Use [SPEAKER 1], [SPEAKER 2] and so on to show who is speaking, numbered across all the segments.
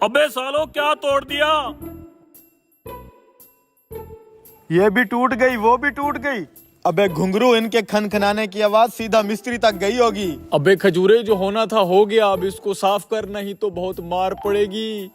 [SPEAKER 1] अबे सालो क्या तोड़ दिया?
[SPEAKER 2] ये भी टूट गई, वो भी टूट गई। अबे घुंघरू, इनके खनखनाने की आवाज सीधा मिस्त्री तक गई होगी।
[SPEAKER 3] अबे खजूरे, जो होना था हो गया, अब इसको साफ कर, नहीं तो बहुत मार पड़ेगी।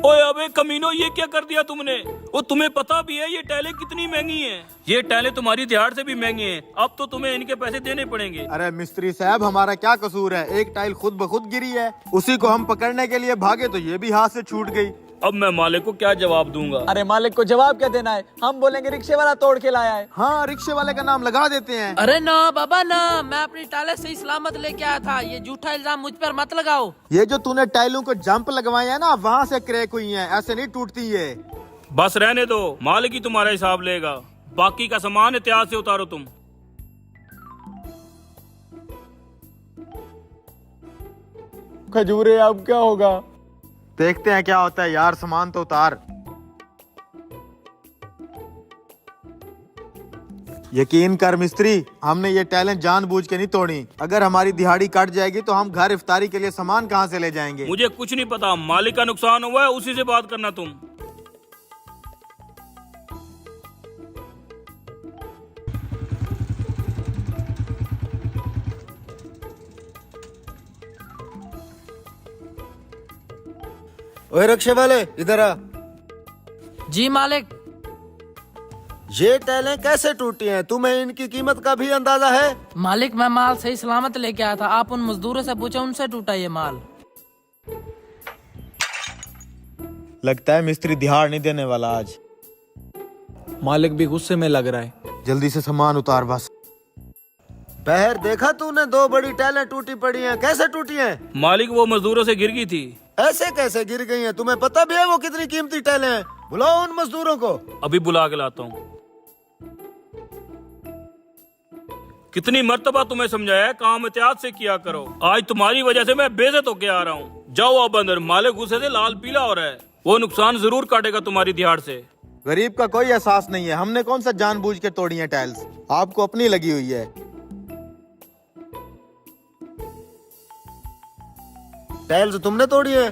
[SPEAKER 1] ओए अबे कमीनो, ये क्या कर दिया तुमने? वो तुम्हें पता भी है ये टाइलें कितनी महंगी हैं? ये टाइलें तुम्हारी दिहाड़ से भी महंगी हैं। अब तो तुम्हें इनके पैसे देने पड़ेंगे।
[SPEAKER 2] अरे मिस्त्री साहब, हमारा क्या कसूर है? एक टाइल खुद ब खुद गिरी है, उसी को हम पकड़ने के लिए भागे तो ये भी हाथ से छूट गई।
[SPEAKER 1] अब मैं मालिक को क्या जवाब दूंगा?
[SPEAKER 3] अरे मालिक को जवाब क्या देना है? हम बोलेंगे रिक्शे वाला तोड़ के लाया है।
[SPEAKER 2] हाँ, रिक्शे वाले का नाम लगा देते हैं।
[SPEAKER 4] अरे ना बाबा ना, मैं अपनी टाइलें सही सलामत लेके आया था। ये झूठा इल्जाम मुझ पर मत लगाओ।
[SPEAKER 2] ये जो तूने टाइलों को जंप लगवाया है ना, वहाँ से क्रैक हुई है, ऐसे नहीं टूटती ये।
[SPEAKER 1] बस रहने दो, मालिक ही तुम्हारा हिसाब लेगा। बाकी का सामान एहतियात से उतारो तुम।
[SPEAKER 3] खजूरे, अब क्या होगा?
[SPEAKER 2] देखते हैं क्या होता है यार, सामान तो उतार। यकीन कर मिस्त्री, हमने ये टैलेंट जानबूझ के नहीं तोड़ी। अगर हमारी दिहाड़ी कट जाएगी तो हम घर इफ्तारी के लिए सामान कहाँ से ले जाएंगे?
[SPEAKER 1] मुझे कुछ नहीं पता, मालिक का नुकसान हुआ है, उसी से बात करना तुम।
[SPEAKER 2] ओए रिक्शे वाले, इधर आ।
[SPEAKER 4] जी मालिक।
[SPEAKER 2] ये टाइलें कैसे टूटी हैं? तुम्हें इनकी कीमत का भी अंदाजा है?
[SPEAKER 4] मालिक, मैं माल सही सलामत लेके आया था। आप उन मजदूरों से पूछो, उनसे टूटा ये माल।
[SPEAKER 2] लगता है मिस्त्री दिहाड़ नहीं देने वाला आज।
[SPEAKER 3] मालिक भी गुस्से में लग रहा है।
[SPEAKER 2] जल्दी से सामान उतार बस। बहर, देखा तूने? 2 बड़ी टाइलें टूटी पड़ी हैं। कैसे टूटी हैं?
[SPEAKER 1] मालिक, वो मजदूरों से गिर गई थी।
[SPEAKER 2] ऐसे कैसे गिर गई हैं? तुम्हें पता भी है वो कितनी कीमती टाइलें हैं? बुलाओ उन मजदूरों को।
[SPEAKER 1] अभी बुला के लाता हूँ। कितनी मर्तबा तुम्हें समझाया है, काम एहतियात से किया करो। आज तुम्हारी वजह से मैं बेइज्जत होके आ रहा हूँ। जाओ अब अंदर, मालिक गुस्से से लाल पीला हो रहा है। वो नुकसान जरूर काटेगा तुम्हारी दिहाड़ से।
[SPEAKER 2] गरीब का कोई एहसास नहीं है। हमने कौन सा जानबूझ के तोड़ी है टाइल्स? आपको अपनी लगी हुई है। टाइल्स तुमने तोड़ी है?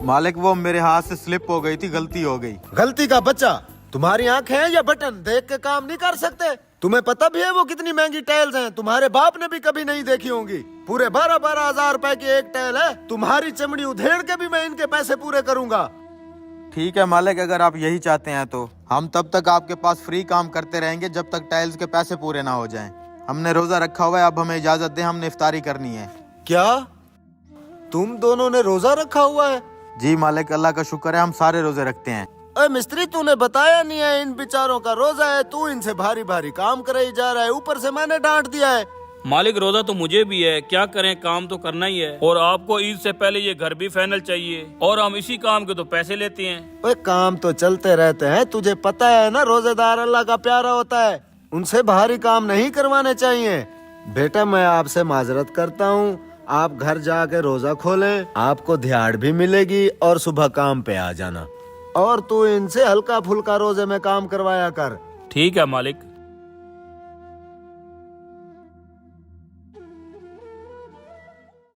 [SPEAKER 2] मालिक, वो मेरे हाथ से स्लिप हो गई थी, गलती हो गई। गलती का बच्चा, तुम्हारी आंखें हैं या बटन? देख के काम नहीं कर सकते? तुम्हें पता भी है वो कितनी महंगी टाइल्स हैं? तुम्हारे बाप ने भी कभी नहीं देखी होंगी। पूरे 12-12 हजार रुपए की एक टाइल है। तुम्हारी चमड़ी उधेड़ के भी मैं इनके पैसे पूरे करूंगा। ठीक है मालिक, अगर आप यही चाहते हैं तो हम तब तक आपके पास फ्री काम करते रहेंगे जब तक टाइल्स के पैसे पूरे ना हो जाएं। हमने रोजा रखा हुआ है, अब हमें इजाजत दें, हमने इफ्तारी करनी है। क्या तुम दोनों ने रोजा रखा हुआ है? जी मालिक, अल्लाह का शुक्र है, हम सारे रोजे रखते हैं। अरे मिस्त्री, तूने बताया नहीं है इन बेचारों का रोजा है। तू इनसे भारी भारी काम कराई जा रहा है, ऊपर से मैंने डांट दिया है।
[SPEAKER 1] मालिक, रोजा तो मुझे भी है, क्या करें, काम तो करना ही है। और आपको ईद से पहले ये घर भी फाइनल चाहिए, और हम इसी काम के तो पैसे लेते हैं।
[SPEAKER 2] ओए, काम तो चलते रहते हैं, तुझे पता है ना, रोजेदार अल्लाह का प्यारा होता है, उनसे भारी काम नहीं करवाने चाहिए। बेटा, मैं आपसे माजरत करता हूँ, आप घर जाके रोजा खोलें, आपको दिहाड़ भी मिलेगी और सुबह काम पे आ जाना। और तू इनसे हल्का फुल्का रोजे में काम करवाया कर।
[SPEAKER 1] ठीक है मालिक।